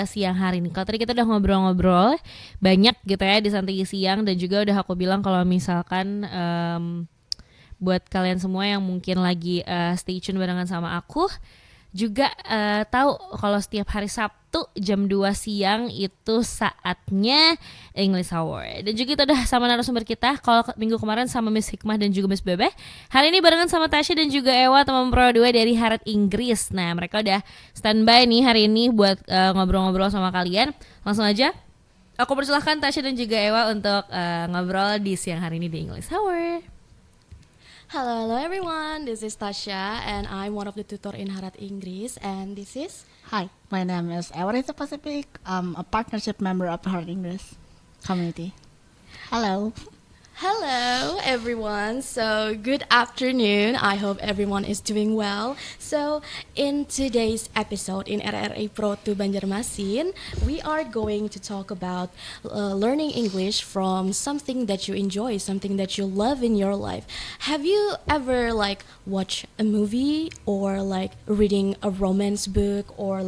siang hari ini. Kalau tadi kita udah ngobrol-ngobrol banyak gitu ya di Santai Siang, dan juga udah aku bilang kalau misalkan buat kalian semua yang mungkin lagi stay tune barengan sama aku juga tahu kalau setiap hari Sabtu jam 2 siang itu saatnya English Hour. Dan juga kita udah sama narasumber kita. Kalau minggu kemarin sama Miss Hikmah dan juga Miss Bebe, hari ini barengan sama Tasya dan juga Ewa, teman pro 2 dari RRI Inggris. Nah, mereka udah standby nih hari ini buat ngobrol-ngobrol sama kalian. Langsung aja aku persilahkan Tasya dan juga Ewa untuk ngobrol di siang hari ini di English Hour. Hello everyone, this is Tasya and I'm one of the tutor in RRI Inggris, and this is... Hi, my name is Ewa Pacific. I'm a partnership member of the RRI English community. Hello. Hello everyone, so good afternoon. I hope everyone is doing well. So in today's episode in RRI Pro 2 Banjarmasin, we are going to talk about learning English from something that you enjoy, something that you love in your life. Have you ever watched a movie, or reading a romance book, or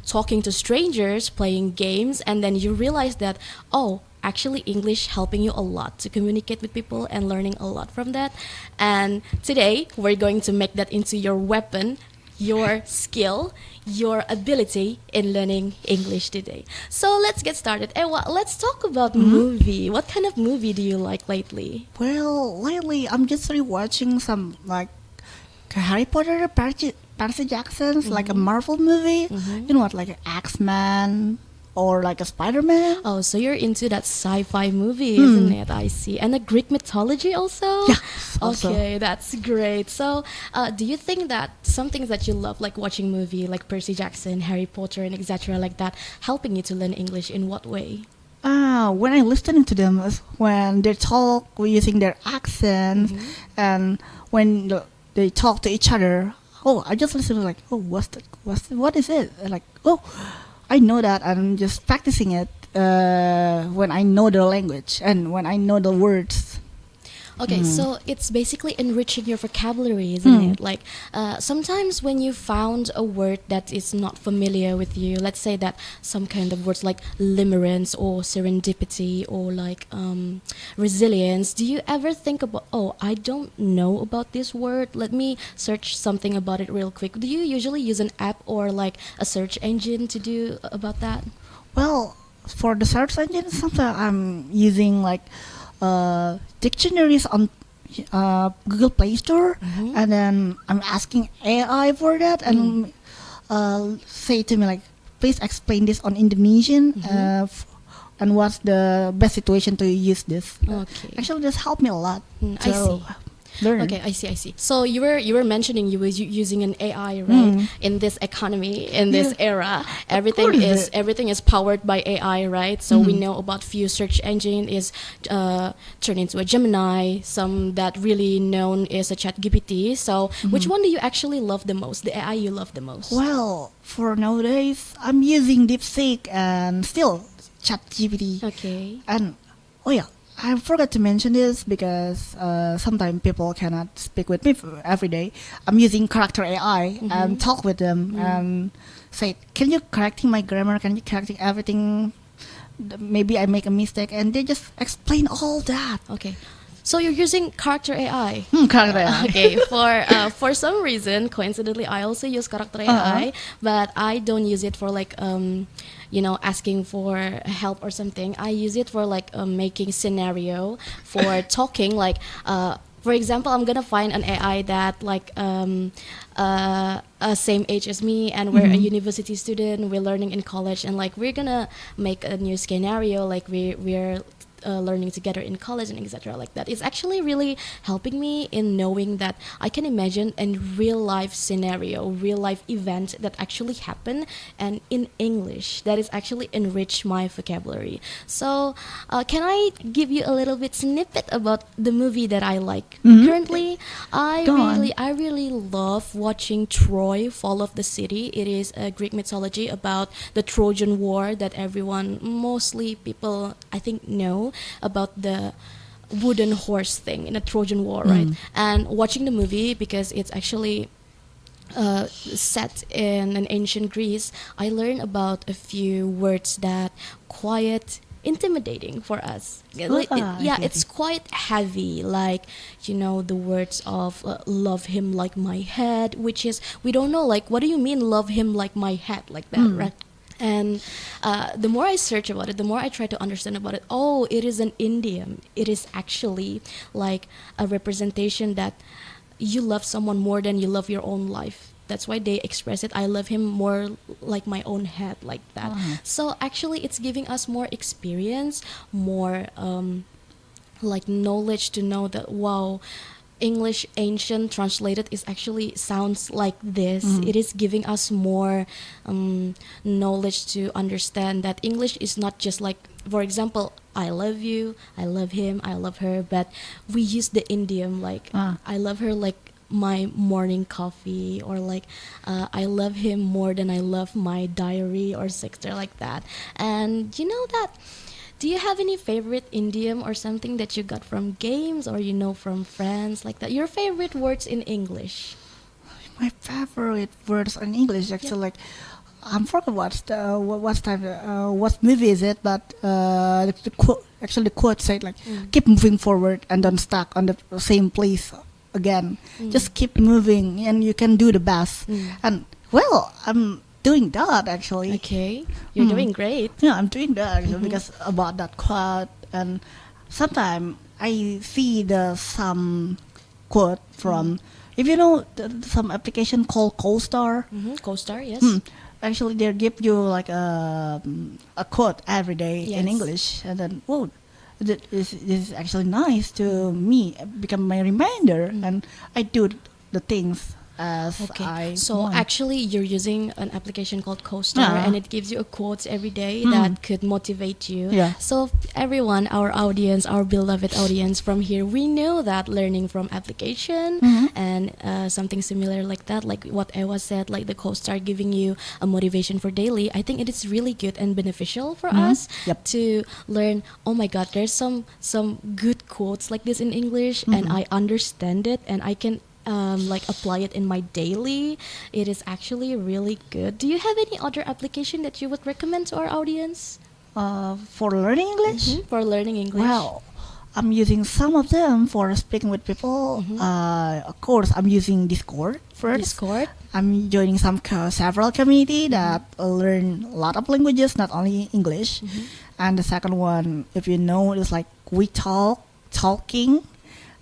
talking to strangers, playing games, and then you realize that, actually English helping you a lot to communicate with people and learning a lot from that. And today we're going to make that into your weapon, your skill, your ability in learning English today. So let's get started. Ewa, let's talk about movie. What kind of movie do you like lately? Well, lately I'm just rewatching some Harry Potter, Percy Jackson's, like a Marvel movie. You know what, like X-Men or like a Spider-Man. Oh, so you're into that sci-fi movie, isn't it? I see. And a Greek mythology also? Yeah. Also. Okay, that's great. So, do you think that some things that you love, like watching movie, like Percy Jackson, Harry Potter, and etc., like that, helping you to learn English in what way? When I listen to them, when they talk using their accents, and when they talk to each other, I just listen like, what is it? Like, I know that. I'm just practicing it when I know the language and when I know the words. Okay, so it's basically enriching your vocabulary, isn't it? Sometimes when you found a word that is not familiar with you, let's say that some kind of words like limerence or serendipity or resilience, do you ever think about, I don't know about this word, let me search something about it real quick? Do you usually use an app or a search engine to do about that? Well, for the search engine, sometimes I'm using dictionaries on Google Play Store, and then I'm asking AI for that, and say to me please explain this on Indonesian, and what's the best situation to use this. Okay. Actually, this helped me a lot. I see. Learn. Okay, I see. So you were mentioning you were using an AI, right? In this economy, in this era, everything is powered by AI, right? So we know about few search engine is turned into a Gemini. Some that really known is a ChatGPT. So which one do you actually love the most? The AI you love the most? Well, for nowadays, I'm using DeepSeek and still ChatGPT. Okay. And I forgot to mention this because sometimes people cannot speak with me every day. I'm using character AI and talk with them and say, can you correcting my grammar? Can you correcting everything? Maybe I make a mistake, and they just explain all that. Okay. So you're using character AI. Character AI. Okay. For some reason, coincidentally, I also use character AI, but I don't use it for asking for help or something. I use it for making scenario for talking. For example, I'm gonna find an AI that same age as me, and we're a university student. We're learning in college, and we're gonna make a new scenario. We're learning together in college and etc. like that. It's actually really helping me in knowing that I can imagine a real life scenario, real life event that actually happened, and in English that is actually enrich my vocabulary. So can I give you a little bit snippet about the movie that I like currently? I really love watching Troy, Fall of the City. It is a Greek mythology about the Trojan War that mostly people I think know about the wooden horse thing in a Trojan War, right? And watching the movie, because it's actually set in an ancient Greece, I learned about a few words that quite intimidating for us. I It's see. quite heavy, like the words of love him like my head, which is we don't know, like, what do you mean love him like my head, like that, right? And the more I search about it, the more I try to understand about it. Oh, it is an idiom. It is actually like a representation that you love someone more than you love your own life. That's why they express it. I love him more like my own head, like that. So actually, it's giving us more experience, more like knowledge to know that wow, English ancient translated is actually sounds like this. It is giving us more knowledge to understand that English is not just like, for example, I love you, I love him, I love her, but we use the idiom like I love her like my morning coffee, or like I love him more than I love my diary or sixter, like that. And you know that, do you have any favorite idiom or something that you got from games or from friends, like that? Your favorite words in English? My favorite words in English actually, like, I forgot what type what movie is it, but the quote, actually the quote said like keep moving forward and don't stuck on the same place again. Just keep moving and you can do the best. And well, I'm doing that actually. Okay, you're doing great. Yeah, I'm doing that actually because about that quote. And sometimes I see some quote from, if you know some application called Co-Star. Co-star, yes. Actually, they give you like a quote every day in Yes. English, and then whoa, this is actually nice to me. Become my reminder, and I do the things as Okay, I so want. actually you're using an application called Co-Star, Yeah. and it gives you a quote every day that could motivate you. Yeah. So everyone, our audience, our beloved audience from here, we know that learning from application and something similar like that, like what Ewa said, like the Co-Star giving you a motivation for daily, I think it is really good and beneficial for us Yep. to learn, oh my god, there's some good quotes like this in English, and I understand it, and I can like apply it in my daily. It is actually really good. Do you have any other application that you would recommend to our audience For learning English, for learning English? well, I'm using some of them for speaking with people. Of course, I'm using Discord first. Discord. I'm joining several community that learn a lot of languages, not only English. And the second one, if you know, is like We Talk, Talking,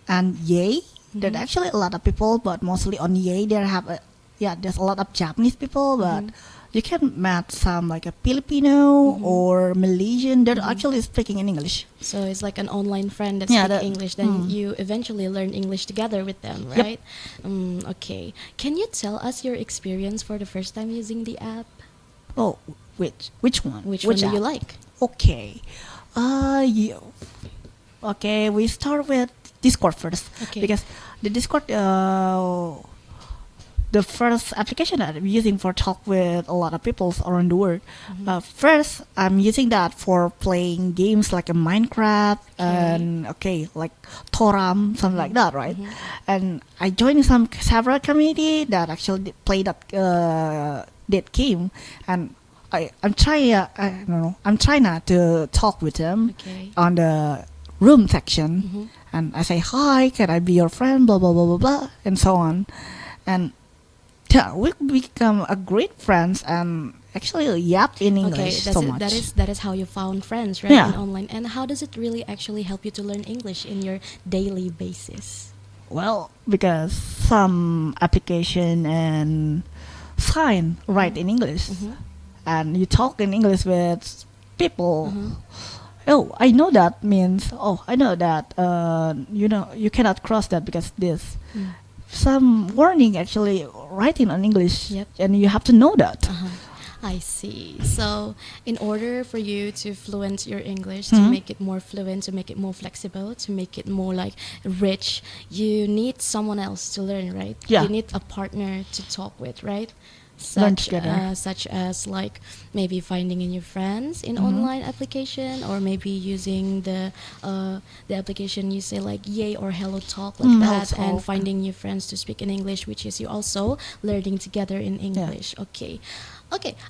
and Yay. There's actually a lot of people, but mostly on Yay there have there's a lot of Japanese people, but you can meet some like a Filipino or Malaysian. They're actually speaking in English. So it's like an online friend that Yeah, speaks that- English. Then you eventually learn English together with them, Yep. right? Okay. Can you tell us your experience for the first time using the app? Oh, which one? Which one do you app? like? Okay. Okay, we start with Discord first. Okay. Because the Discord, the first application that I'm using for talk with a lot of people around the world. First, I'm using that for playing games like a Minecraft and like Toram, something like that, right? And I joined several community that actually play that game, and I'm trying. I don't know. I'm trying not to talk with them Okay. on the room section, and I say hi. Can I be your friend? Blah blah blah blah blah, and so on, and yeah, we become a great friends and actually yap in English so much. That is how you found friends, right? Yeah. In online. And how does it really actually help you to learn English in your daily basis? Well, because some application and sign write in English, and you talk in English with people. Oh, I know that means. Oh, I know that. You cannot cross that because this. Some warning actually writing on English, Yep. and you have to know that. I see. So, in order for you to fluent your English, to make it more fluent, to make it more flexible, to make it more like rich, you need someone else to learn, right? Yeah. You need a partner to talk with, right? learn together. Such as like maybe finding a new friends in online application, or maybe using the application you say like Yay or Hello Talk like that, Hello and Talk. finding new friends to speak in English, which is you also learning together in English. Okay,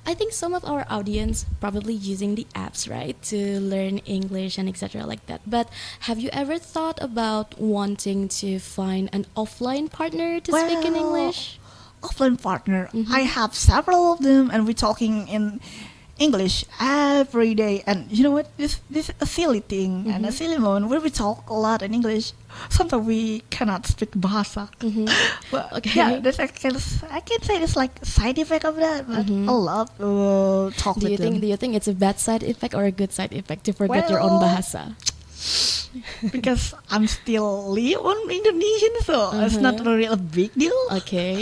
I think some of our audience probably using the apps, right, to learn English and etc. like that. But have you ever thought about wanting to find an offline partner to speak in Well, English? Offline partner. I have several of them, and we're talking in English every day. And you know what? This a silly thing and a silly moment where we talk a lot in English. Sometimes we cannot speak bahasa. But Okay. yeah, that's I can say it's like a side effect of that. But I love talk Do with them. you think it's a bad side effect or a good side effect to forget your own Well, bahasa? Because I'm still live on Indonesian, so it's not really a big deal. Okay.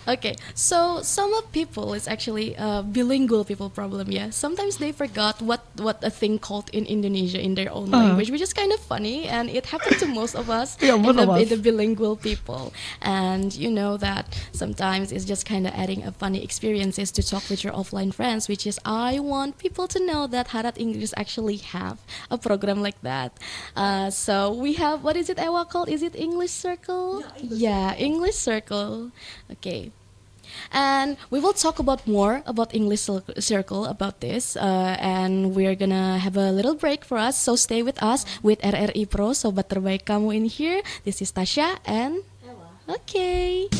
okay. So some of people, it's actually bilingual people problem. Yeah. Sometimes they forgot what a thing called in Indonesia in their own language, which is kind of funny, and it happened to most of us Yeah, most of us. in the bilingual people. And you know that sometimes it's just kind of adding a funny experiences to talk with your offline friends, which is I want people to know that Harat English actually have a program like that. So we have, what is it, Ewa, called? Is it English Circle? Yeah, English Circle. Okay. And we will talk about more about English Circle about this. And we're gonna have a little break for us. So stay with us with RRI Pro, Sobat Terbaik Kamu in here. This is Tasya and Ewa. Okay.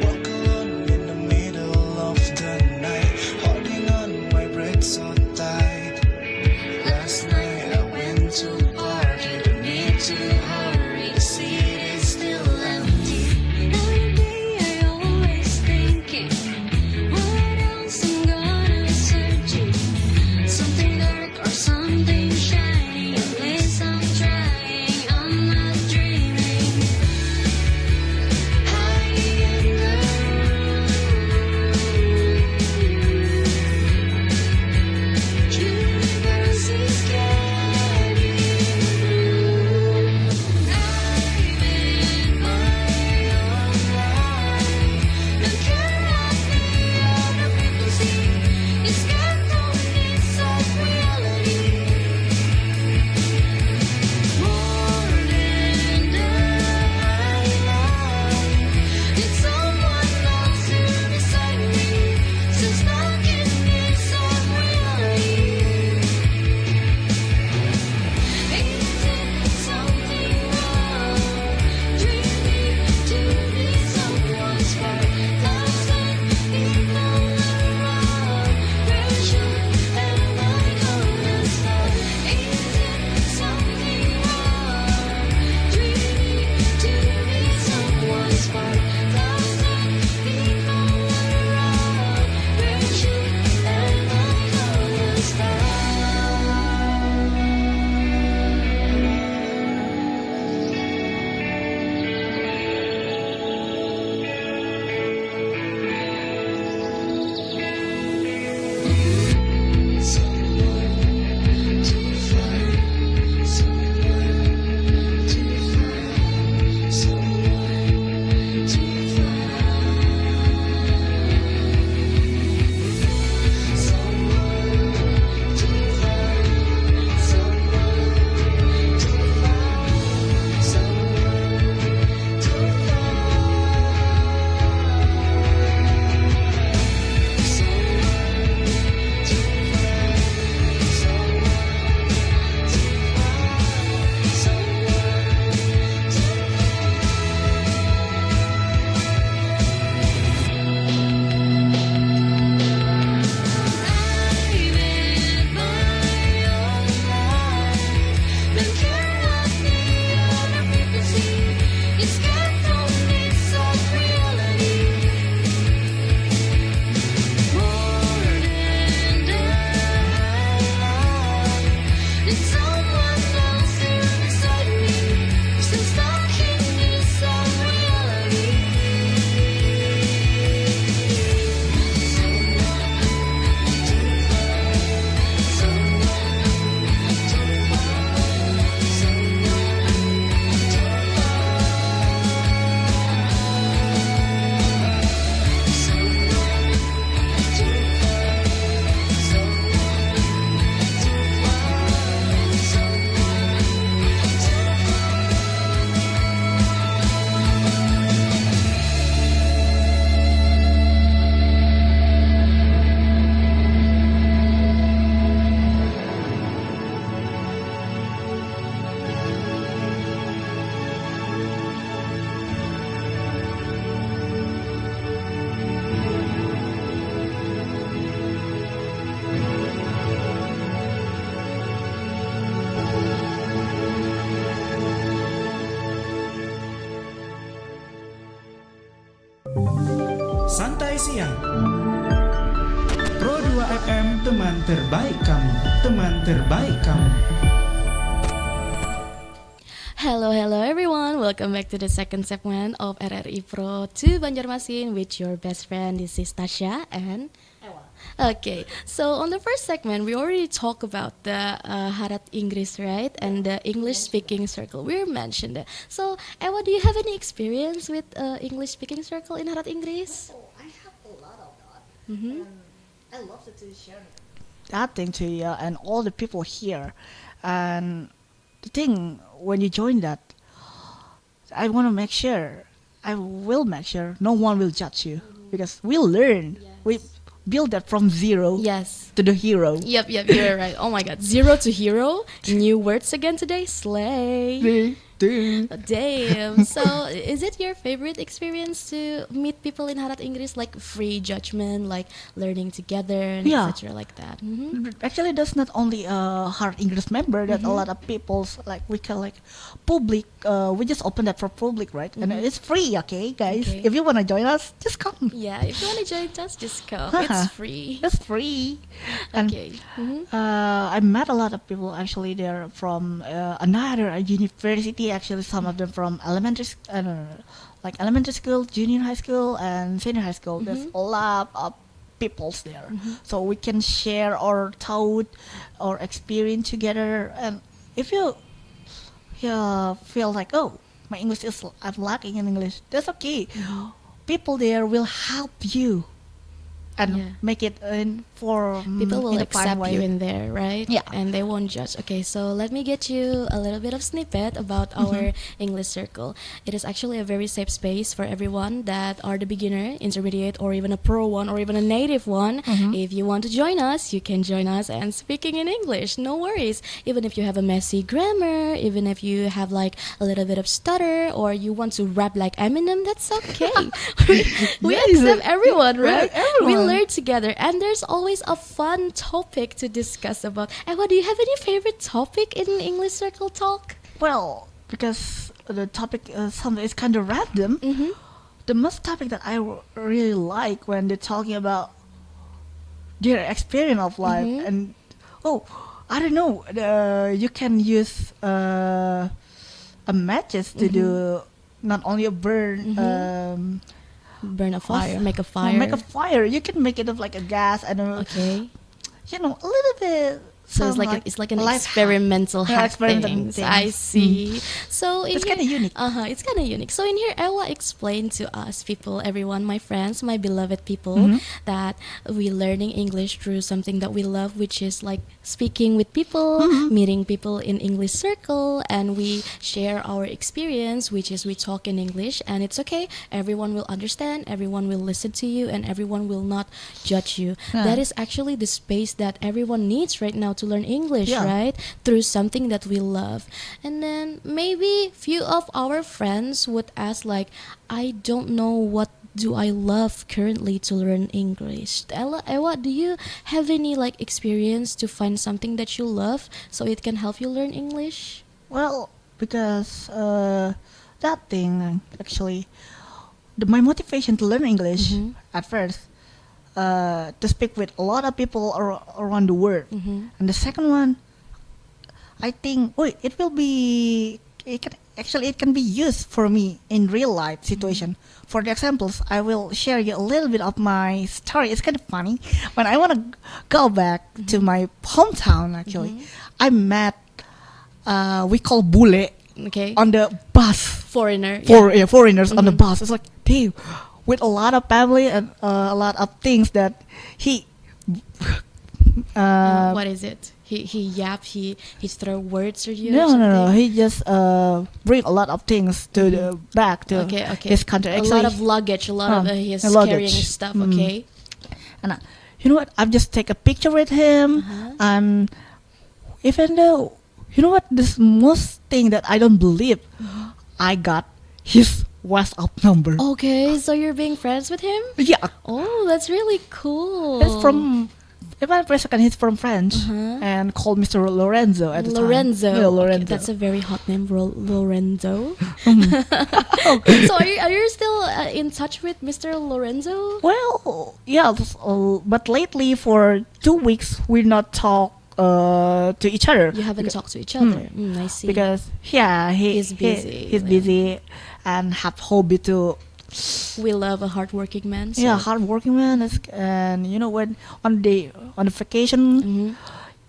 Walk alone in the middle of the night, holding on my breath so tight. Last night I went to a party, don't need to hurry, the city's still Siang. Pro 2 FM, teman terbaik kamu, teman terbaik kamu. Hello everyone. Welcome back to the second segment of RRI Pro 2 Banjarmasin with your best friend. This is Tasya and Ewa. Okay, so on the first segment, we already talked about the Harat Inggris, right? And the English speaking circle. We mentioned it. So, Ewa, do you have any experience with English speaking circle in Harat Inggris? Oh, I have a lot of that. Mm-hmm. I love to share that thing to you and all the people here. And the thing, when you join that, I want to make sure, I will make sure no one will judge you because we'll learn. Yes. We build that from zero Yes. to the hero. Yep, you're right. Oh my god. Zero to hero. New words again today. Slay. Damn. So, is it your favorite experience to meet people in Harat Inggris, like free judgment, like learning together, and Yeah. etc. like that? Mm-hmm. Actually, that's not only a hard English member. That a lot of people's like we call like public. We just open that for public, right? And it's free, okay, guys. Okay. If you wanna join us, just come. Yeah, if you want to join us, just come. It's free. It's free. And Okay. Mm-hmm. I met a lot of people actually. They're from another university. Actually, some of them from like elementary school, junior high school, and senior high school. There's a lot of peoples there, so we can share our thought, our experience together. And if you feel like, oh, my English is I'm lacking in English, that's okay. People there will help you and Yeah. make it in for People will in a fun accept way. you in there, right? Yeah. And they won't judge. Okay, so let me get you a little bit of snippet about our English circle. It is actually a very safe space for everyone that are the beginner, intermediate, or even a pro one, or even a native one. If you want to join us, you can join us and speaking in English. No worries. Even if you have a messy grammar, even if you have like a little bit of stutter, or you want to rap like Eminem, that's okay. we Yes. accept everyone, right? We everyone. learn together, and there's always a fun topic to discuss about. And what do you have any favorite topic in English circle talk? Well, because the topic something is kind of random. The most topic that I really like when they're talking about their experience of life and I don't know. You can use a matches to do not only a burn. Burn a fire, make a fire. Make a fire. You can make it of like a gas. I don't know. Okay. You know, a little bit. So it's some like an life hack. experimental Yeah, hack experimental things. things. I see. So in It's kinda unique. It's kind of unique. So in here, Ewa explained to us people, everyone, my friends, my beloved people, that we learning English through something that we love, which is like speaking with people, meeting people in English circle, and we share our experience, which is we talk in English, and it's okay. Everyone will understand. Everyone will listen to you, and everyone will not judge you. That is actually the space that everyone needs right now to learn English, Yeah. right? Through something that we love. And then maybe few of our friends would ask like, I don't know what do I love currently to learn English. Ewa, do you have any like experience to find something that you love so it can help you learn English? Well, because that thing actually, my motivation to learn English at first, to speak with a lot of people around the world, and the second one, I think, it will be. It can be used for me in real life situation. For the examples, I will share you a little bit of my story. It's kind of funny. When I want to go back to my hometown, actually, I met we call bule Okay. on the bus. Foreigner. Foreigners on the bus. It's like, damn, with a lot of family and a lot of things that he. What is it? He throw words at you. or No. something? He just bring a lot of things to the back to Okay. his country. A Actually, lot of luggage. A lot of he's a luggage. carrying stuff. Okay. and you know what? I've just take a picture with him, and even though you know what, this most thing that I don't believe, I got his WhatsApp number. Okay, so you're being friends with him? Yeah, Oh, that's really cool. it's from if I'm Preston, he's from France and called Mr. Lorenzo at the time. Yeah, Lorenzo. Okay, that's a very hot name, Lorenzo. Mm-hmm. So are you still in touch with Mr. Lorenzo? Well, yeah, but lately for 2 weeks we not talk to each other. You haven't talked to each other. I see. Because he's busy. He's busy and have hobby to. We love a hardworking man. So. Yeah, hardworking man. And you know when on the vacation,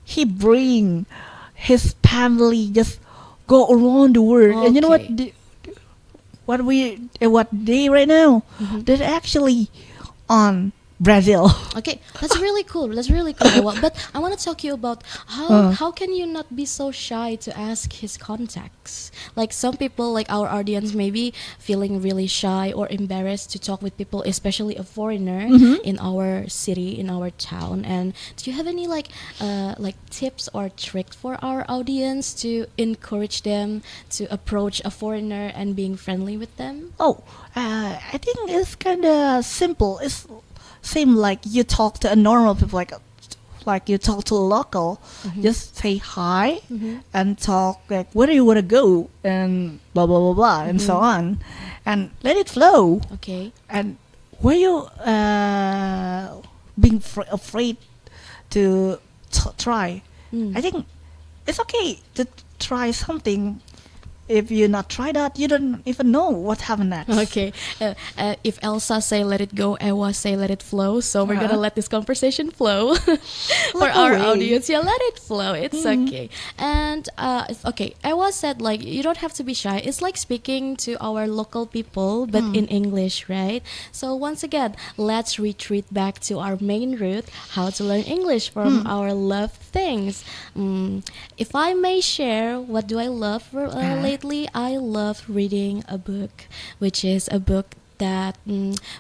he bring his family just go around the world. And you know what? What day right now? They're actually on Brazil. Okay, that's really cool. Ewa. But I want to talk to you about how can you not be so shy to ask his contacts? Like some people, like our audience, maybe feeling really shy or embarrassed to talk with people, especially a foreigner in our city, in our town. And do you have any like tips or tricks for our audience to encourage them to approach a foreigner and being friendly with them? I think it's kind of simple. It's same like you talk to a normal people, like you talk to a local. Just say hi and talk like where do you want to go and blah blah blah blah and so on, and let it flow. Okay. And were you being afraid to try? I think it's okay to try something. If you not try that, you don't even know what happened next. Okay. If Elsa say let it go, Ewa say let it flow. So we're gonna let this conversation flow for our audience. Yeah, let it flow. It's okay. And okay. Ewa said like you don't have to be shy. It's like speaking to our local people, but in English, right? So once again, let's retreat back to our main route: how to learn English from our loved things. If I may share, what do I love lately? I love reading a book, which is a book that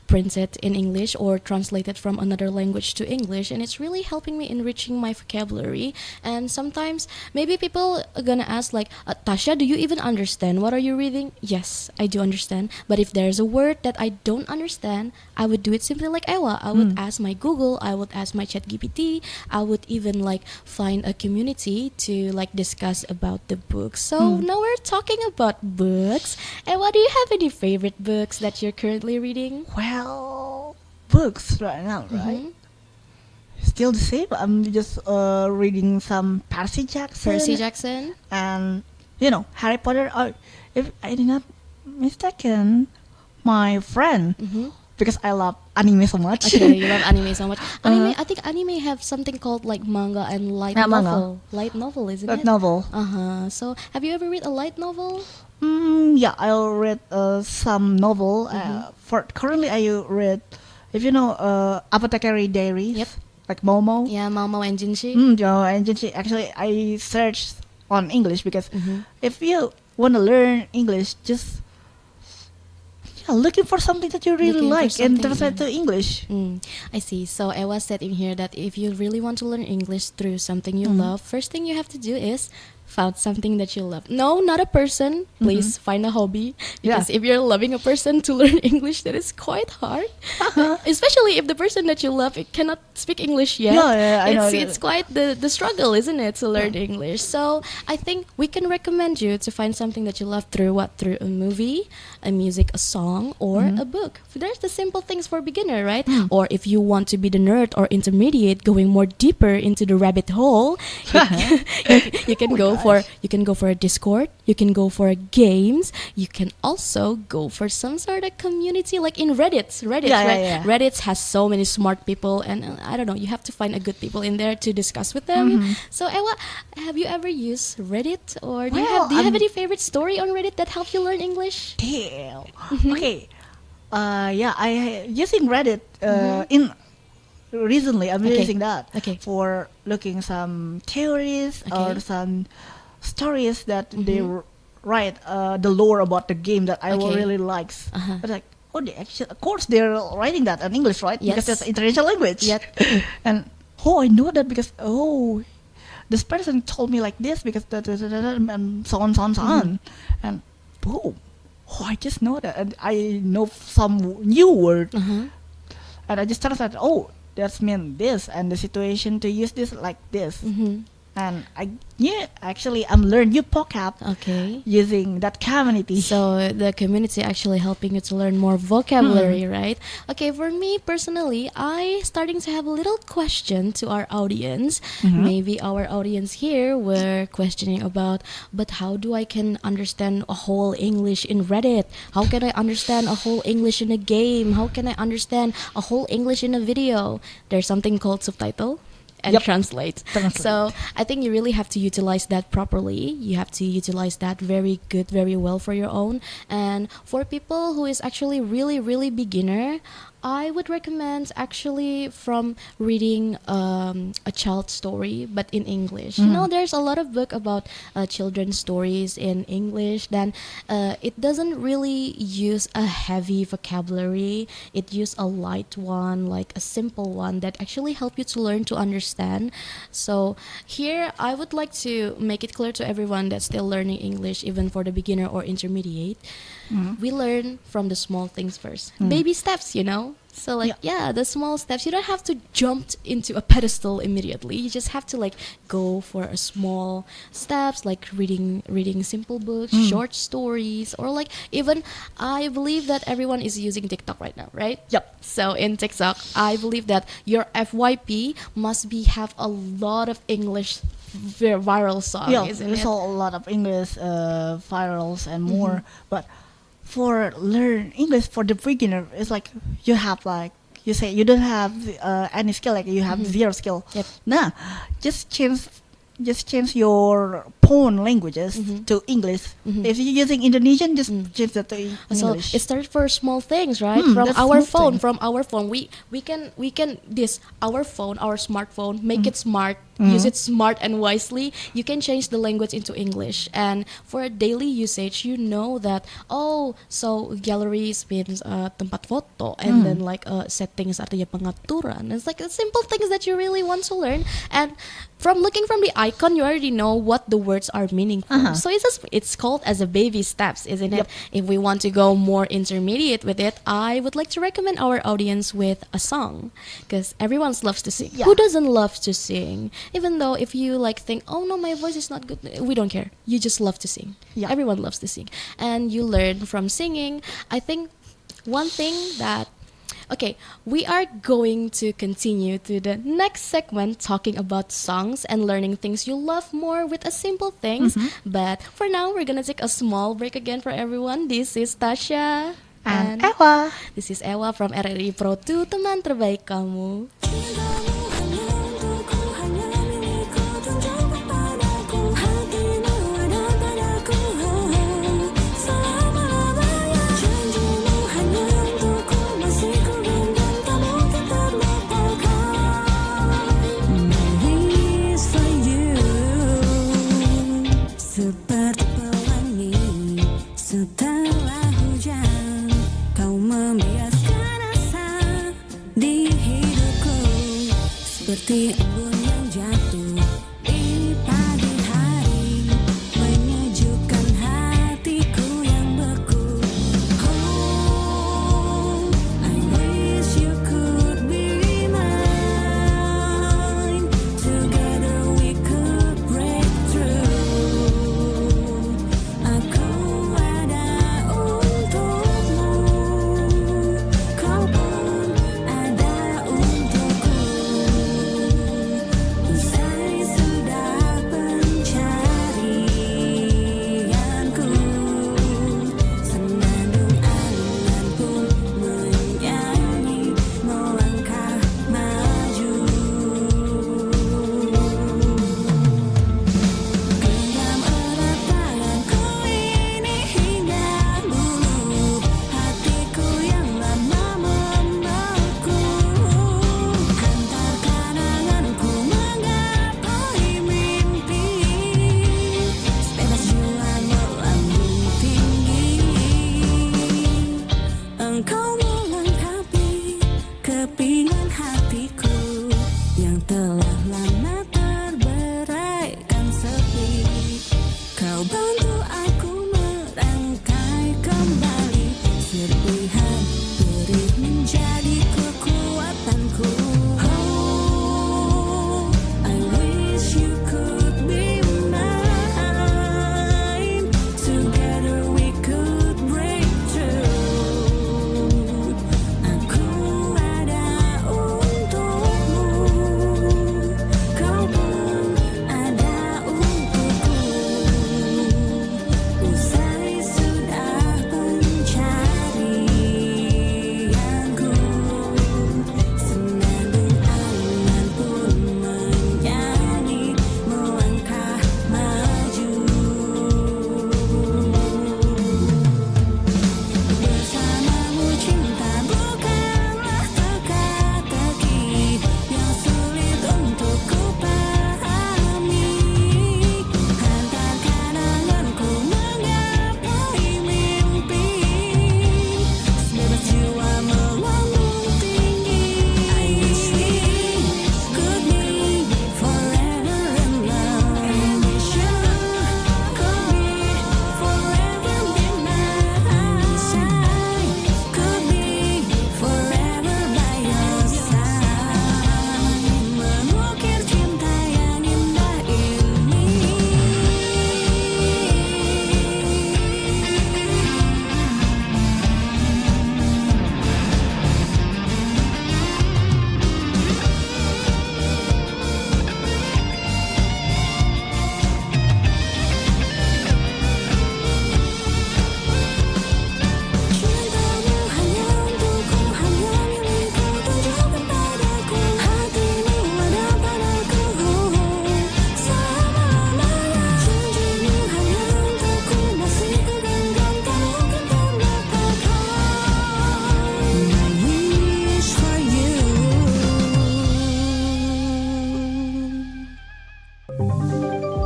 printed in English or translated from another language to English, and it's really helping me enriching my vocabulary. And sometimes maybe people are gonna ask like, Tasya, do you even understand what are you reading? Yes, I do understand, but if there's a word that I don't understand, I would do it simply like Ewa. I would ask my Google, I would ask my ChatGPT, I would even like find a community to like discuss about the book. So now we're talking about books. Ewa, do you have any favorite books that you're currently reading? Well, books right now, right? Still the same. I'm just reading some Percy Jackson. And Harry Potter. If I did not mistaken, my friend, because I love anime so much. Okay, you love anime so much. Anime, I think anime have something called like manga and light novel. Light novel, isn't it? Light novel. So have you ever read a light novel? Yeah, I read some novel. Currently, I read, if you know, Apothecary Diaries. Yep. Like Momo. Yeah, Momo and Jinshi. Momo and Jinshi. Actually, I searched on English because if you want to learn English, just looking for something that you really like and translate to English. I see. So Ewa said in here that if you really want to learn English through something you love, first thing you have to do is found something that you love. No, not a person. Please find a hobby. Because if you're loving a person to learn English, that is quite hard. Especially if the person that you love cannot speak English yet. I know. It's quite the struggle, isn't it, to learn English. So I think we can recommend you to find something that you love through what? Through a movie, a music, a song, or a book. There's the simple things for beginner, right? Or if you want to be the nerd or intermediate, going more deeper into the rabbit hole, you can go for a Discord, you can go for games, you can also go for some sort of community like in Reddit, right? Reddit has so many smart people, and I don't know, you have to find a good people in there to discuss with them. So Ewa, have you ever used Reddit, or do you have any favorite story on Reddit that helped you learn English? Damn. Okay. I using Reddit in recently. I'm using that for looking some theories or some stories that they write, the lore about the game that I really likes. But like, of course they're writing that in English, right? Yes. Because that's international language. Yep. And I know that because this person told me like this because and so on. And boom. I just know that, and I know some new word, and I just started that. that's mean this, and the situation to use this like this. And I'm learn new vocab Okay. using that community. So the community actually helping you to learn more vocabulary, right? Okay, for me personally, I starting to have a little question to our audience. Maybe our audience here were questioning about, but how do I can understand a whole English in Reddit? How can I understand a whole English in a game? How can I understand a whole English in a video? There's something called subtitle and Yep. translate. So I think you really have to utilize that properly. You have to utilize that very good, very well for your own. And for people who is actually really, really beginner, I would recommend actually from reading a child story, but in English. You know, there's a lot of book about children's stories in English. Then it doesn't really use a heavy vocabulary. It use a light one, like a simple one that actually help you to learn to understand. So here, I would like to make it clear to everyone that's still learning English, even for the beginner or intermediate. We learn from the small things first. Baby steps, you know? So like, yeah, the small steps. You don't have to jump into a pedestal immediately. You just have to like go for a small steps, like reading simple books, short stories, or like even I believe that everyone is using TikTok right now, right? Yep. So in TikTok, I believe that your FYP must have a lot of English viral songs, Yeah, isn't there's it? a lot of English virals and more. But for learn English for the beginner, it's like you have like you say you don't have any skill, like you have zero skill. Yep. Nah, just change your phone languages to English. If you're using Indonesian, just change that to So English. it started for small things, right? From that's our small thing. phone, we can this our phone, our smartphone, make it smart, use it smart and wisely. You can change the language into English, and for daily usage, you know that so galleries means tempat foto, and then like settings artinya pengaturan. It's like simple things that you really want to learn, and from looking from the icon, you already know what the words are meaningful. So it's called as a baby steps, isn't it? Yep. If we want to go more intermediate with it, I would like to recommend our audience with a song, because everyone loves to sing. Yeah. Who doesn't love to sing? Even though if you like think, oh no, my voice is not good, we don't care. You just love to sing. Yeah. Everyone loves to sing, and you learn from singing. I think one thing that okay, we are going to continue to the next segment talking about songs and learning things you love more with a simple things. But for now, we're gonna take a small break again for everyone. This is Tasya and Ewa. This is Ewa from RRI Pro 2, teman terbaik kamu. Seperti pelangi setelah hujan, kau membiaskan asa di hidupku, seperti embun yang jatuh di pagi hari, menyejukkan hatiku yang beku. Oh, I wish you could be mine. Together we could break through. Aku ada untukmu, kau pun ada untukku.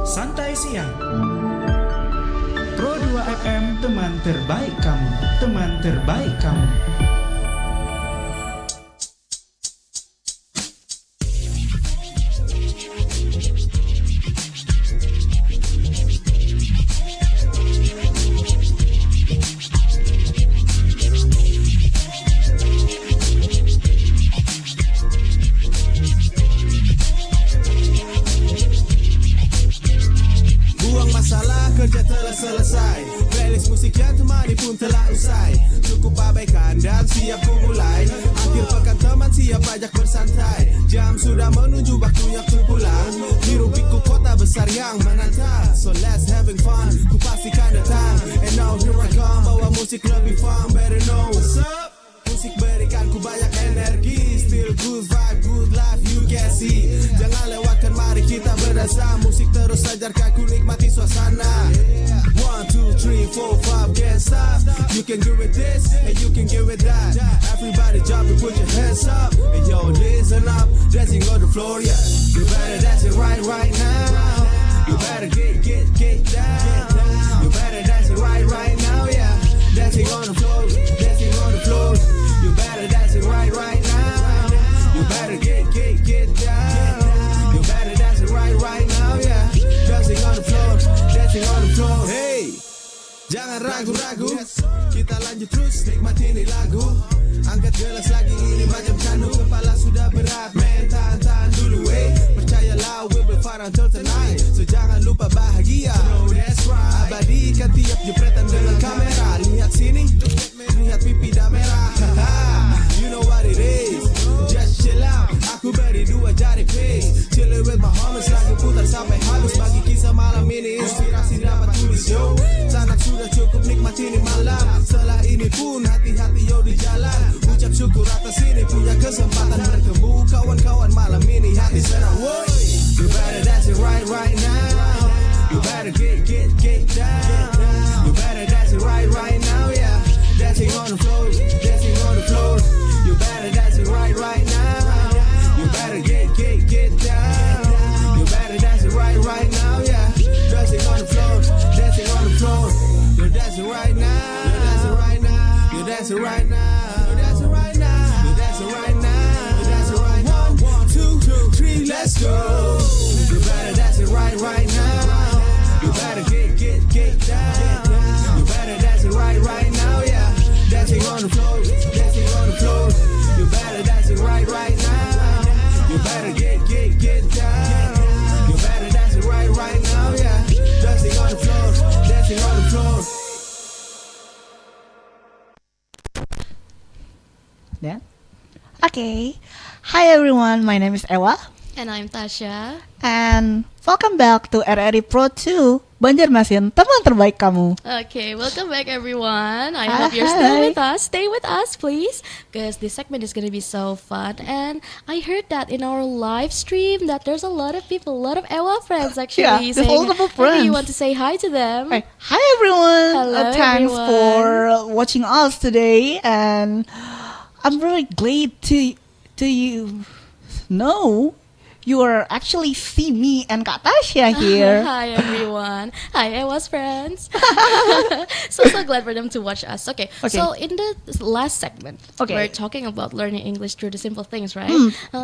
Santai Siang. Pro 2 FM, teman terbaik kamu, teman terbaik kamu. Buang masalah, kerja telah selesai. Playlist musik yang temani pun telah usai. Cukup abaikan dan siap ku mulai. Akhir pekan teman siap ajak bersantai. Jam sudah menuju waktunya ku pulang. Hirup pikuk kota besar yang menantang. So let's having fun, ku pastikan datang. And now here I come, bawa musik lebih fun. Better know what's up. Musik berikan ku banyak energi. Still good vibe, good life you can see. Jangan lewatkan, mari kita berdasar. Musik terus ajarkan ku nikmati suasana. 1, 2, 3, 4, 5, can't stop. You can give it this, and you can give it that. Everybody jump and put your hands up. And yo, listen up, dancing on the floor, yeah. You better dance it right now. You better get down. You better dance it right now, yeah. Dancing on the floor, dancing on the floor. You better dance it right now. You better get down. You better dance it right now, yeah. Dancing on the floor, dancing on the floor. Hey, jangan ragu-ragu, kita lanjut terus nikmati ini lagu. Angkat gelas lagi, ini macam candu. Kepala sudah berat, men, tahan dulu, percayalah, we'll be fine until tonight. So jangan lupa bahagia, that's right. Abadikan tiap jepretan dengan kamera. Lihat sini, lihat pipi dah merah. You know what it is, just chill out. Aku beri 2 jari pace. Chillin' with my homies, lagu putar sampai habis. Bagi kisah malam ini, inspirasi dapat tulis, yo. Sangat sudah cukup nikmati ini malam. Setelah ini pun hati-hati yo di jalan. Ucap syukur atas ini punya kesempatan bertemu kawan-kawan malam ini. Hati senang, woy. You better dance it right now. You better get down. You better dance it right now, yeah. Dancing on the floor, dancing on the floor. You better dance it right now. You better get down. You better dance it right now, yeah. Dancing on the floor, dancing on the floor. You're dancing right now. You're dancing right now. You're dancing right now. You're dancing right now. You're dancing right now. You're dancing right now. 1, 2, 3, let's go. You better dance it right now. You better get down. You better dance it right now, yeah. Dancing on the floor, dancing on the floor. You better dance it right now. You better get down. You better dance it right now, yeah. Dancing on the floor, dancing on the floor. Yeah. Okay. Hi everyone, my name is Ewa. And I'm Tasya. And welcome back to RRI Pro 2 Banjarmasin, teman terbaik kamu. Okay, welcome back everyone. I hope you're still with us. Stay with us, please, because this segment is gonna be so fun. And I heard that in our live stream that there's a lot of people, a lot of Ewa friends actually. Yeah, there's a lot of maybe friends. you want to say hi to them. Hi everyone. Hello, Thanks everyone. for watching us today, and I'm really glad to you know you are actually see me and Kak Tasya here. Hi everyone. Hi Ewa's friends. so glad for them to watch us. Okay. So in the last segment, we're talking about learning English through the simple things, right?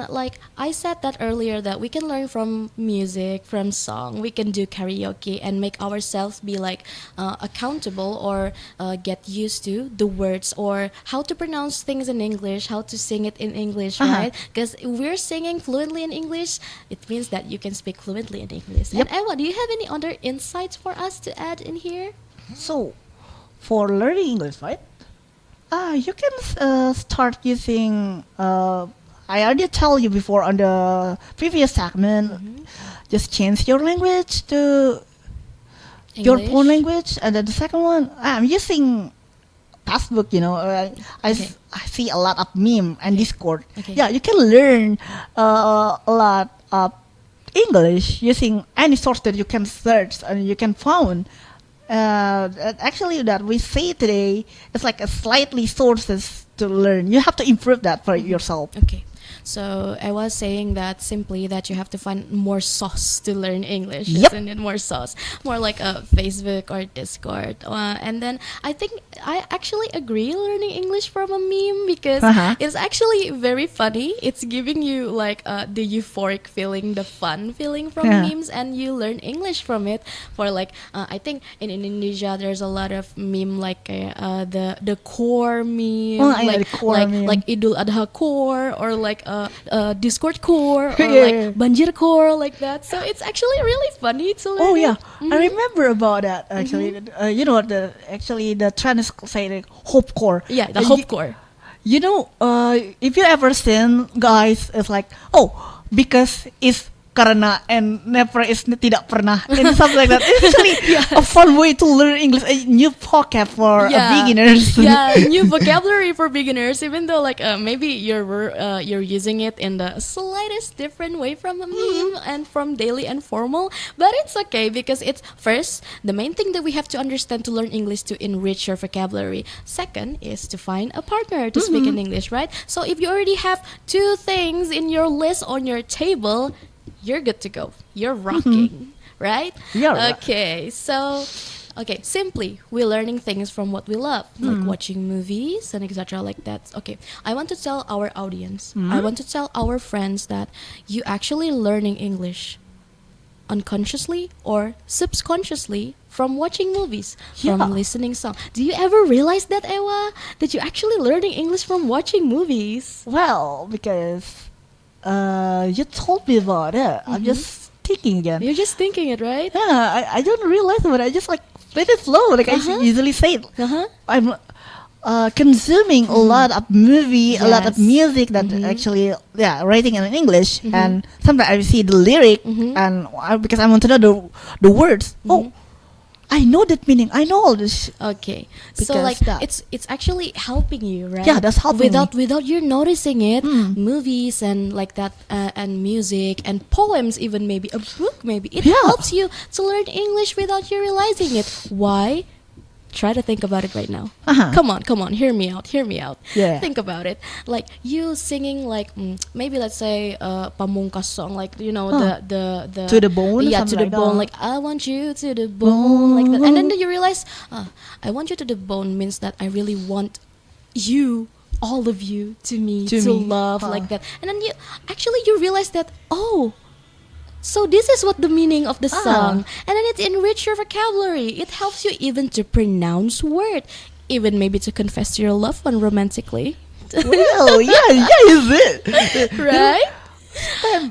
Like I said that earlier, that we can learn from music, from song. We can do karaoke and make ourselves be like accountable or get used to the words or how to pronounce things in English, how to sing it in English, right? Because we're singing fluently in English, it means that you can speak fluently in English. And Ewa, do you have any other insights for us to add in here? So, for learning English, right? You can start using. I already tell you before on the previous segment. Just change your language to your own language, and then the second one, I'm using textbook. I see a lot of meme and Discord. Yeah, you can learn a lot of English using any source that you can search and you can find. Actually, that we say today, it's like a slightly sources to learn. You have to improve that for yourself. Okay. So I was saying that simply that you have to find more sauce to learn English, Yep. isn't it? More sauce, more like a Facebook or Discord. And then I think I actually agree learning English from a meme because it's actually very funny. It's giving you like the euphoric feeling, the fun feeling from memes, and you learn English from it. For like I think in Indonesia there's a lot of meme like the core meme, the core meme. like Idul Adha core, or like Discord core, or Yeah. like Banjir core, like that. So it's actually really funny to learn. Oh yeah, it. I remember about that actually. You know, the trend is saying hope core. Yeah, the Uh, hope y- core. You know, if you ever seen guys, it's like, oh, because it's karena and never is tidak pernah and something like that. It's actually a fun way to learn English, a new vocab for beginners. Yeah, new vocabulary for beginners. Even though like maybe you're using it in the slightest different way from a meme and from daily and formal, but it's okay because it's first the main thing that we have to understand to learn English to enrich your vocabulary. Second is to find a partner to speak in English, right? So if you already have two things in your list on your table, you're good to go. You're rocking, right? Yeah. Okay, so simply we're learning things from what we love, like watching movies and etc. like that. Okay, I want to tell our audience, I want to tell our friends that you actually learning English unconsciously or subconsciously from watching movies, from listening songs. Do you ever realize that, Ewa, that you're actually learning English from watching movies? Well, because you told me about it. I'm just thinking again. You're just thinking it, right? Yeah, I don't realize it, but I just like let it flow. Like I usually say, it. I'm consuming a lot of movie, a lot of Yes. music that actually, writing in English, and sometimes I see the lyric, and because I want to know the words. Oh, I know that meaning. I know all this. Okay, so Because like that- it's actually helping you, right? Yeah, that's helping without you noticing it. Movies and like that, and music and poems, even maybe a book, maybe it Yeah. helps you to learn English without you realizing it. Why? Try to think about it right now. Come on, hear me out. Yeah. Think about it. Like you singing like maybe let's say Pamungkas song, like you know the To the bone, Yeah, to something the like bone. that. Like I want you to the bone, like that. And then you realize, I want you to the bone means that I really want you, all of you, to me, To to me. love, like that. And then you realize that, oh, so this is what the meaning of the song. And then it enrich your vocabulary. It helps you even to pronounce word, even maybe to confess to your loved one romantically. Well, is it? Right?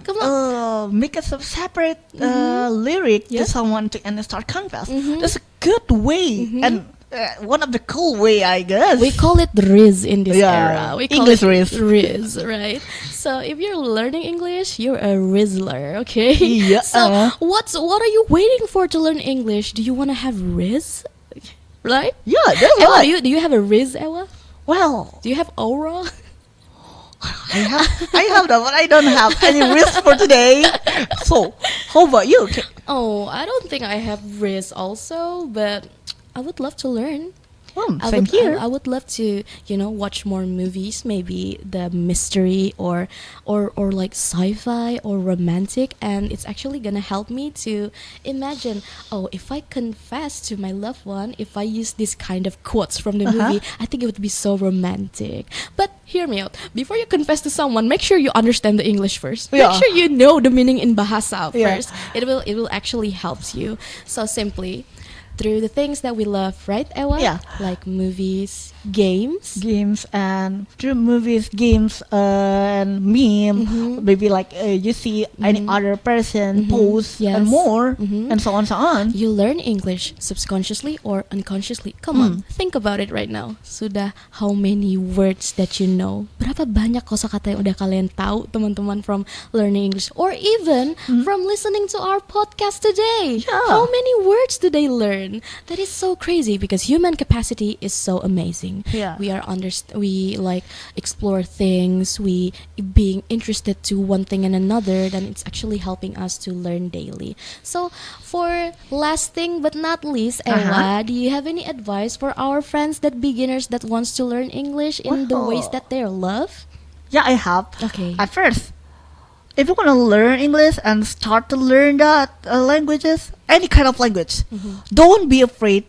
Come on. Make a separate lyric to someone to and start confess. That's a good way and one of the cool way, I guess. We call it Riz in this Yeah, era. We call English it Riz. Riz, right? So if you're learning English, you're a Rizzler, okay? Yeah. So what are you waiting for to learn English? Do you want to have Riz? Right? Yeah, that's Ewa, right. do you have a Riz, Ewa? Well, Do you have aura? I have that, but I don't have any risk for today. So, how about you? Oh, I don't think I have Riz also, but I would love to learn. Same here. I would love to, watch more movies, maybe the mystery or like sci-fi or romantic, and it's actually gonna help me to imagine. Oh, if I confess to my loved one, if I use this kind of quotes from the movie, I think it would be so romantic. But hear me out. Before you confess to someone, make sure you understand the English first. Yeah. Make sure you know the meaning in bahasa Yeah. first. It will actually help you. So simply, through the things that we love, right, Ewa? Yeah. Like movies, games. Games and through movies, games, and meme. Maybe like you see any other person post Yes. and more, and so on, so on. You learn English subconsciously or unconsciously. Come on, think about it right now. Sudah how many words that you know? Berapa banyak kosakata yang udah kalian tahu, teman-teman, from learning English or even from listening to our podcast today? Yeah. How many words do they learn? That is so crazy because human capacity is so amazing. Yeah. We are we like explore things. We being interested to one thing and another. Then it's actually helping us to learn daily. So for last thing but not least, Ewa, do you have any advice for our friends that beginners that wants to learn English in the ways Well. that they love? Yeah, I have. Okay. At first, if you want to learn English and start to learn that languages, any kind of language, don't be afraid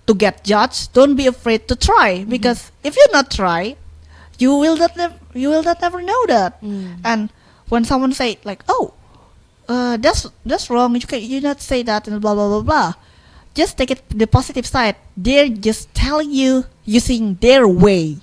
to get judged. Don't be afraid to try, because if you not try, you will not never know that. And when someone say like, oh, that's wrong, you not say that, and blah blah blah blah. Just take it the positive side. They're just telling you using their way,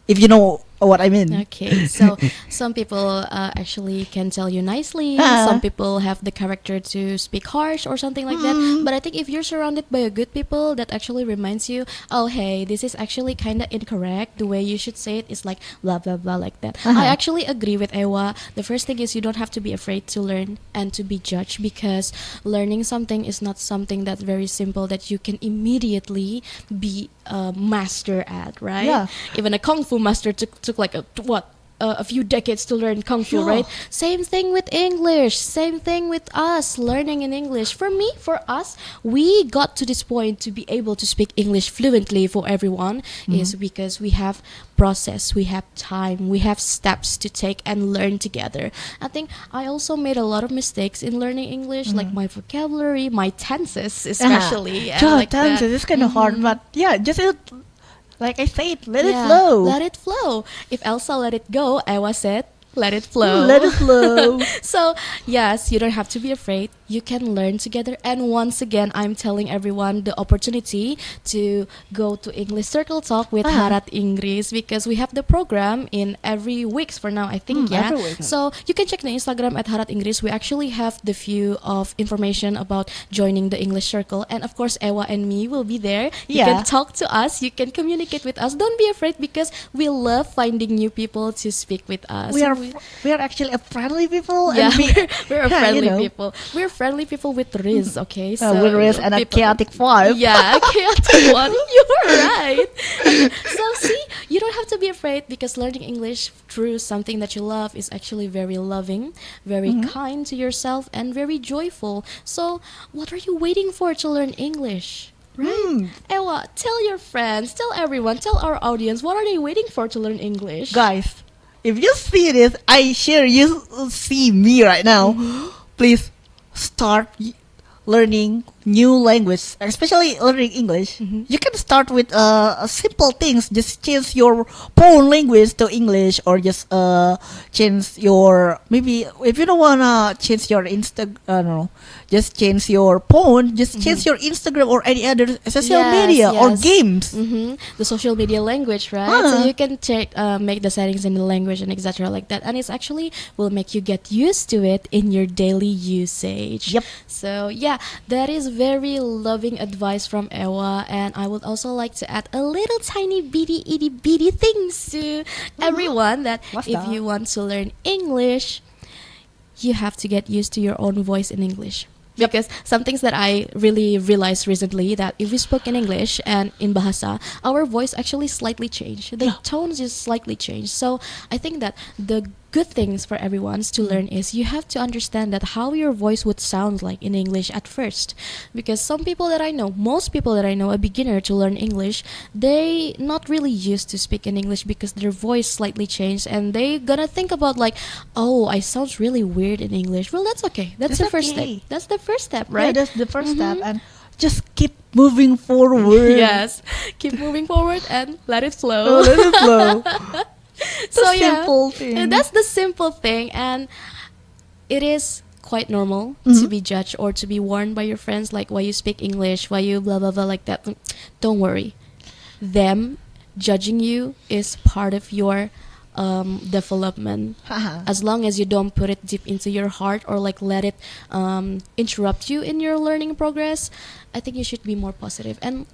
if you know what I mean. Okay, so some people actually can tell you nicely. Some people have the character to speak harsh or something like that. But I think if you're surrounded by a good people, that actually reminds you, oh hey, this is actually kind of incorrect. The way you should say it is like blah blah blah like that. I actually agree with Ewa. The first thing is you don't have to be afraid to learn and to be judged, because learning something is not something that's very simple that you can immediately be a master at, right? Yeah. Even a kung fu master took like a few decades to learn kung fu, Yeah. right? Same thing with English. Same thing with us learning in English. For us, we got to this point to be able to speak English fluently for everyone is because we have process, we have time, we have steps to take and learn together. I think I also made a lot of mistakes in learning English, like my vocabulary, my tenses especially. and Yeah, like tenses that. is kind of hard, but yeah, just like I said, let it Yeah, flow. Let it flow. If Elsa let it go, Ewa said, let it flow. Let it flow. So, yes, you don't have to be afraid. You can learn together. And once again, I'm telling everyone the opportunity to go to English Circle Talk with Harat Inggris, because we have the program in every weeks for now, I think, yeah. every week. So, you can check the Instagram at Harat Inggris. We actually have the few of information about joining the English Circle. And of course, Ewa and me will be there. You Yeah. can talk to us. You can communicate with us. Don't be afraid, because we love finding new people to speak with us. We are actually a friendly people. Yeah, and we're a yeah, friendly you know. people. We're friendly people with Riz, okay? With Riz and a people- chaotic vibe. Yeah, a chaotic one. You're right. So see, you don't have to be afraid, because learning English through something that you love is actually very loving, very kind to yourself, and very joyful. So what are you waiting for to learn English? Right? Ewa, tell your friends, tell everyone, tell our audience, what are they waiting for to learn English? Guys, if you see this, I sure you see me right now. Please start learning new language, especially learning English. You can start with simple things. Just change your phone language to English, or just change your, maybe if you don't wanna change your just change your phone. Just change your Instagram or any other social Yes, media or yes. games. The social media language, right? So you can check, make the settings in the language and etc. like that, and it's actually will make you get used to it in your daily usage. Yep. So yeah, that is very loving advice from Ewa, and I would also like to add a little tiny itty bitty things to everyone that What's if that? you want to learn English, you have to get used to your own voice in English. Because some things that I really realized recently, that if we spoke in English and in Bahasa, our voice actually slightly changed. The tones just slightly changed. So I think that the good things for everyone to learn is you have to understand that how your voice would sound like in English at first. Because some people that I know, most people that I know, a beginner to learn English, they not really used to speak in English because their voice slightly changed, and they gonna think about like, oh, I sound really weird in English. Well, that's okay. That's the first okay. step. That's the first step, Yeah, right? that's the first step, and just keep moving forward. Yes. Keep moving forward and let it Oh, flow. let it flow. So simple thing. that's the simple thing, and it is quite normal to be judged or to be warned by your friends, like why you speak English, why you blah blah blah like that. Don't worry, them judging you is part of your development. As long as you don't put it deep into your heart or like let it interrupt you in your learning progress, I think you should be more positive and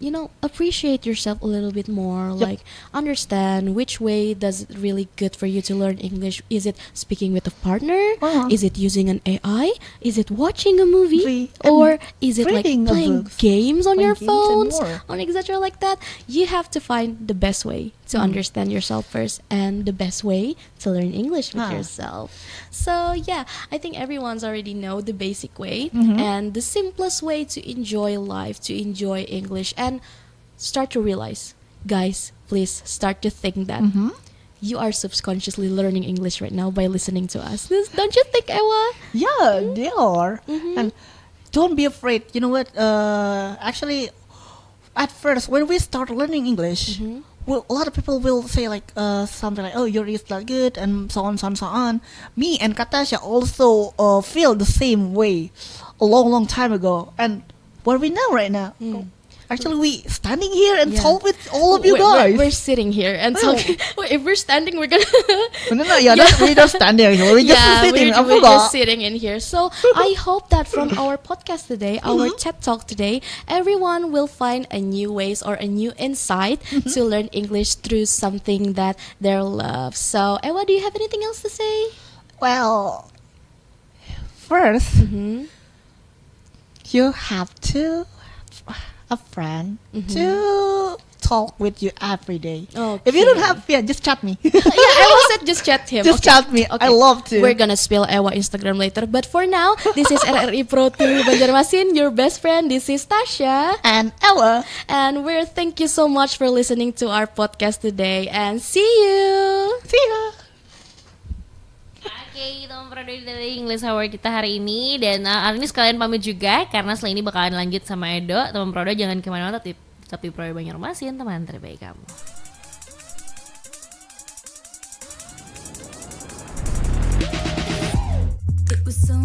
appreciate yourself a little bit more. Like understand which way does it really good for you to learn English. Is it speaking with a partner? Is it using an AI? Is it watching a movie? Or is it like reading a playing books. games on your Playing games and phones more. on etc like that? You have to find the best way to understand yourself first and the best way to learn English with yourself. So yeah, I think everyone's already know the basic way and the simplest way to enjoy life, to enjoy English, and start to realize, guys, please start to think that you are subconsciously learning English right now by listening to us. Don't you think, Ewa? Yeah, they are. And don't be afraid. You know what? Actually, at first, when we start learning English, well, a lot of people will say like something like, "Oh, your is not good," and so on, so on, so on. Me and Katasha also feel the same way a long time ago. And what we know right now, actually, we standing here and talk with all of you guys. We're sitting here and talking. If we're standing, we're gonna. No, we're not standing. We're just sitting. We're just sitting in here. So I hope that from our podcast today, our TED Talk today, everyone will find a new ways or a new insight to learn English through something that they love. So, Ewa, do you have anything else to say? Well, first, you have to a friend to talk with you every day. If you don't have, just chat me. Ewa said just chat him. Just chat me. I love to. We're gonna spill Ewa Instagram later. But for now, this is RRI Pro 2 Banjarmasin, your best friend. This is Tasya. And Ewa. And thank you so much for listening to our podcast today. And see you. See ya. Oke, teman Prodo dari English Hour kita hari ini. Dan Arini sekalian pamit juga, karena setelah ini bakalan lanjut sama Edo. Teman Prodo jangan kemana-mana, tapi Prodo Banjarmasin, teman terbaik kamu. It was so